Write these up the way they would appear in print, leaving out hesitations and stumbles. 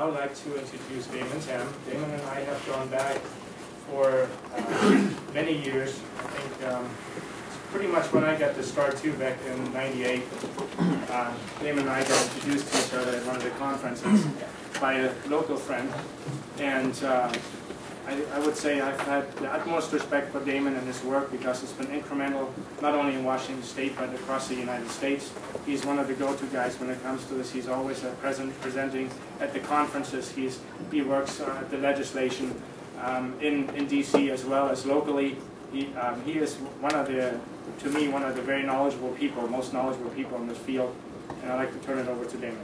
now like to introduce Damon Taam. Damon and I have gone back for many years. I think it's pretty much when I got to start too, back in '98. Damon and I got introduced to each other at one of the conferences by a local friend. And I would say I've had the utmost respect for Damon and his work because it's been incremental, not only in Washington State, but across the United States. He's one of the go-to guys when it comes to this. He's always presenting at the conferences. He works at the legislation in DC as well as locally. He is one of the, to me, one of the very knowledgeable people, most knowledgeable people in this field. And I'd like to turn it over to Damon.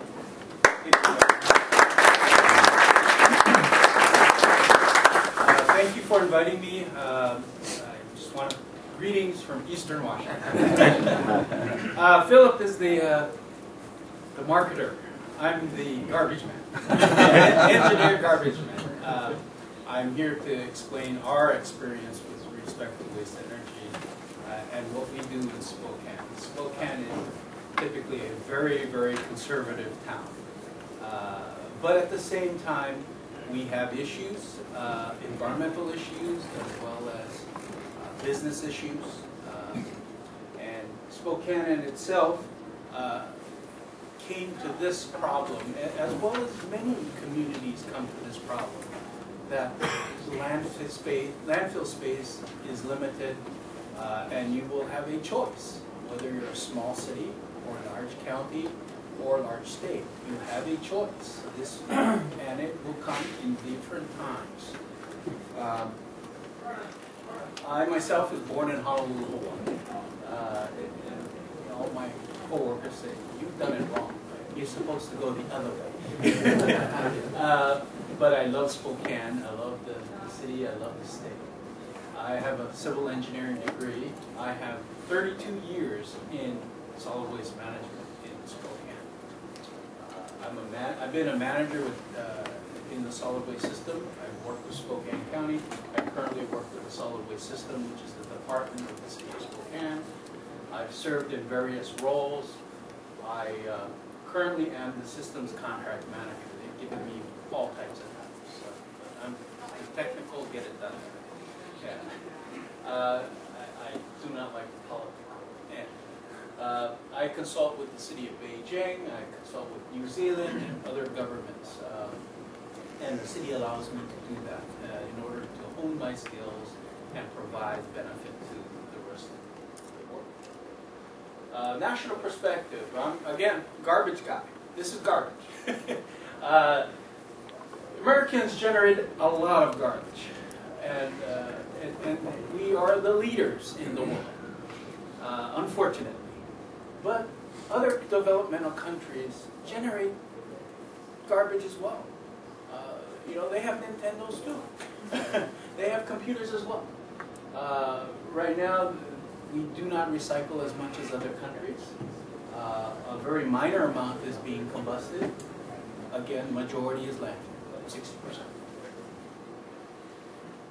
Thank you for inviting me. I just want greetings from Eastern Washington. Philip is the marketer. I'm the garbage man, engineer garbage man. I'm here to explain our experience with respect to waste energy and what we do in Spokane. Spokane is typically a very, very conservative town, but at the same time, we have issues, environmental issues, as well as business issues. And Spokane in itself came to this problem, as well as many communities come to this problem, that landfill space is limited, and you will have a choice, whether you're a small city or a large county or a large state. You have a choice. And it will come in different times. I myself was born in Honolulu, Hawaii. And all my coworkers say, "You've done it wrong. You're supposed to go the other way." But I love Spokane. I love the city. I love the state. I have a civil engineering degree. I have 32 years in solid waste management in Spokane. I've been a manager in the solid waste system. I've worked with Spokane County. I currently work with the solid waste system, which is the department of the city of Spokane. I've served in various roles. I currently am the systems contract manager. They've given me all types of titles. So I'm technical, get it done. Yeah. I do not like politics. I consult with the city of Beijing, I consult with New Zealand and other governments, and the city allows me to do that in order to hone my skills and provide benefit to the rest of the world. National perspective, I'm, again, garbage guy. This is garbage. Americans generate a lot of garbage, and we are the leaders in the world, unfortunately. But other developmental countries generate garbage as well. You know, they have Nintendos too. They have computers as well. Right now, we do not recycle as much as other countries. A very minor amount is being combusted. Again, majority is landfill, 60%.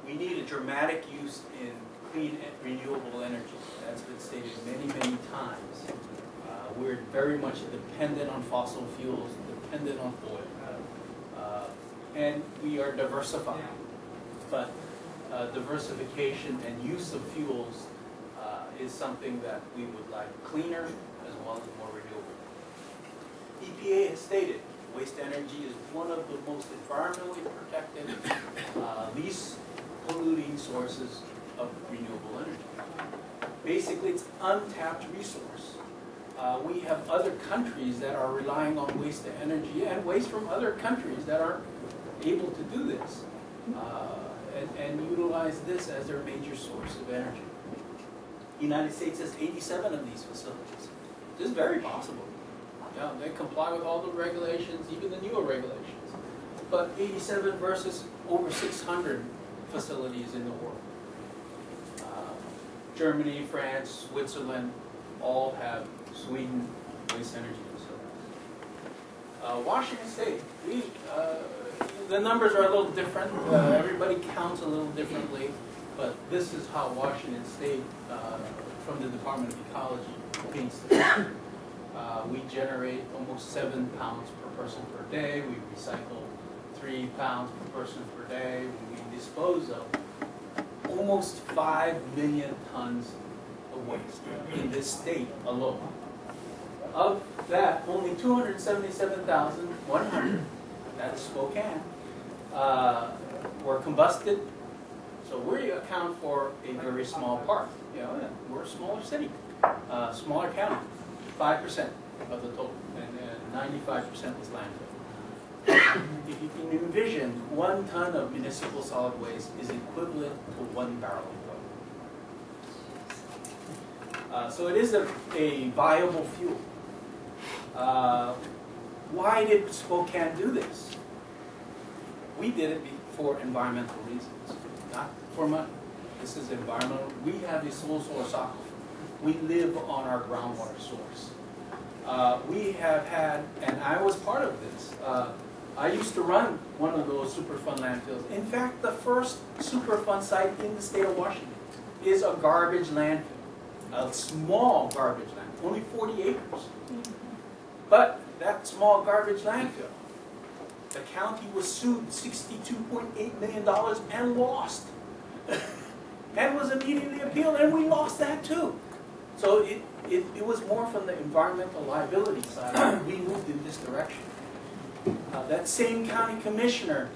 We need a dramatic use in clean and renewable energy. That's been stated many, many times. We're very much dependent on fossil fuels, dependent on oil. And we are diversifying. But diversification and use of fuels is something that we would like cleaner as well as more renewable. EPA has stated waste energy is one of the most environmentally protected, least polluting sources of renewable energy. Basically, it's untapped resource. We have other countries that are relying on waste to energy and waste from other countries that are able to do this and utilize this as their major source of energy. The United States has 87 of these facilities. This is very possible. Yeah, they comply with all the regulations, even the newer regulations. But 87 versus over 600 facilities in the world. Germany, France, Switzerland, all have Sweden waste energy facilities. Washington State, the numbers are a little different. Everybody counts a little differently, but this is how Washington State, from the Department of Ecology, paints the picture. We generate almost 7 pounds per person per day. We recycle 3 pounds per person per day. We dispose of almost 5 million tons of waste in this state alone. Of that, only 277,100, that's Spokane, were combusted. So we account for a very small part. You know, we're a smaller city, smaller county, 5% of the total, and 95% was landfill. If you can envision, 1 ton of municipal solid waste is equivalent to 1 barrel of oil. So it is a viable fuel. Why did Spokane do this? We did it for environmental reasons, not for money. This is environmental. We have a sole source aquifer. We live on our groundwater source. We have had, and I was part of this, I used to run one of those Superfund landfills. In fact, the first Superfund site in the state of Washington is a garbage landfill, a small garbage landfill, only 40 acres. But that small garbage landfill, the county was sued $62.8 million and lost. And was immediately appealed, and we lost that too. So it was more from the environmental liability side. We moved in this direction. That same county commissioner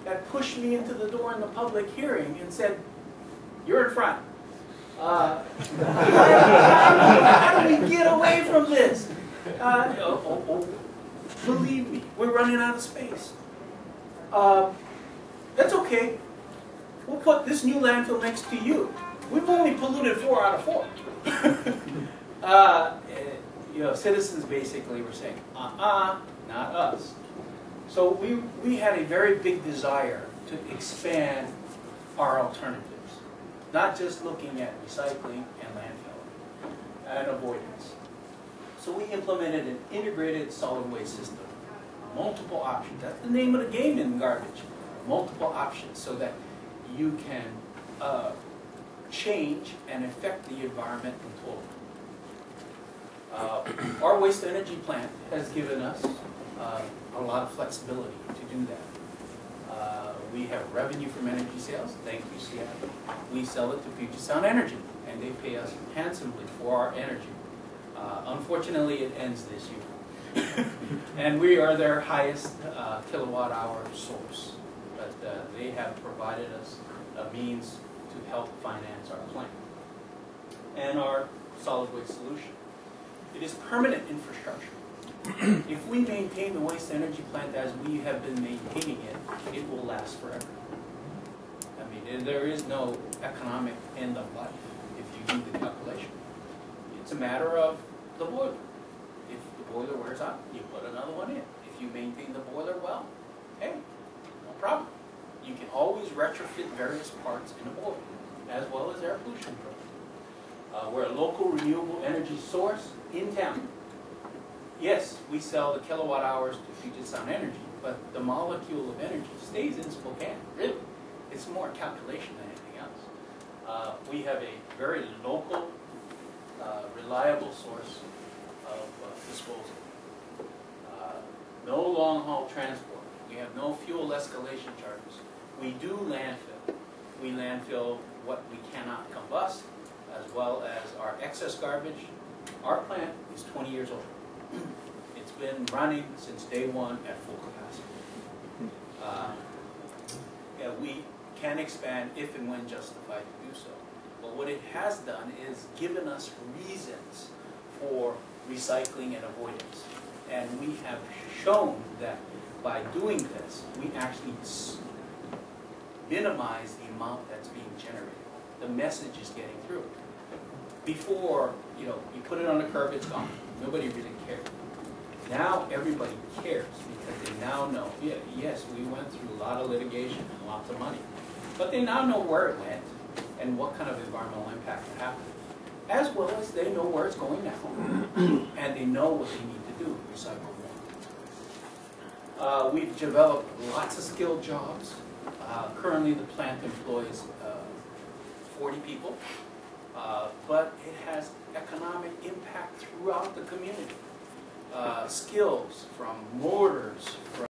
that pushed me into the door in the public hearing and said, "You're in front. How do we get away from this? Believe me, we're running out of space. That's okay. We'll put this new landfill next to you. We've only polluted 4 out of 4. You know, citizens basically were saying, not us. So we had a very big desire to expand our alternatives, not just looking at recycling and landfill and avoidance. So we implemented an integrated solid waste system, multiple options. That's the name of the game in garbage, multiple options, so that you can change and affect the environment in total. Our waste energy plant has given us a lot of flexibility to do that. We have revenue from energy sales, thank you, Seattle. We sell it to Puget Sound Energy, and they pay us handsomely for our energy. Unfortunately, it ends this year. And we are their highest kilowatt hour source. But they have provided us a means to help finance our plant and our solid waste solution. It is permanent infrastructure. If we maintain the waste energy plant as we have been maintaining it, it will last forever. I mean, there is no economic end of life if you do the calculation. It's a matter of the boiler. If the boiler wears out, you put another one in. If you maintain the boiler well, hey, no problem. You can always retrofit various parts in a boiler, as well as air pollution control. We're a local renewable energy source in town. Yes, we sell the kilowatt hours to Puget Sound Energy, but the molecule of energy stays in Spokane, really. It's more a calculation than anything else. We have a very local, reliable source of disposal. No long-haul transport. We have no fuel escalation charges. We do landfill. We landfill what we cannot combust, as well as our excess garbage. Our plant is 20 years old. It's been running since day one at full capacity. We can expand if and when justified to do so. But what it has done is given us reasons for recycling and avoidance. And we have shown that by doing this, we actually minimize the amount that's being generated. The message is getting through. Before, you know, you put it on the curb, it's gone. Nobody really cared. Now everybody cares because they now know, yeah, yes, we went through a lot of litigation and lots of money, but they now know where it went and what kind of environmental impact it happened, as well as they know where it's going now, and they know what they need to do, recycle more. We've developed lots of skilled jobs. Currently the plant employs 40 people, but it has economic impact throughout the community. Skills from mortars, from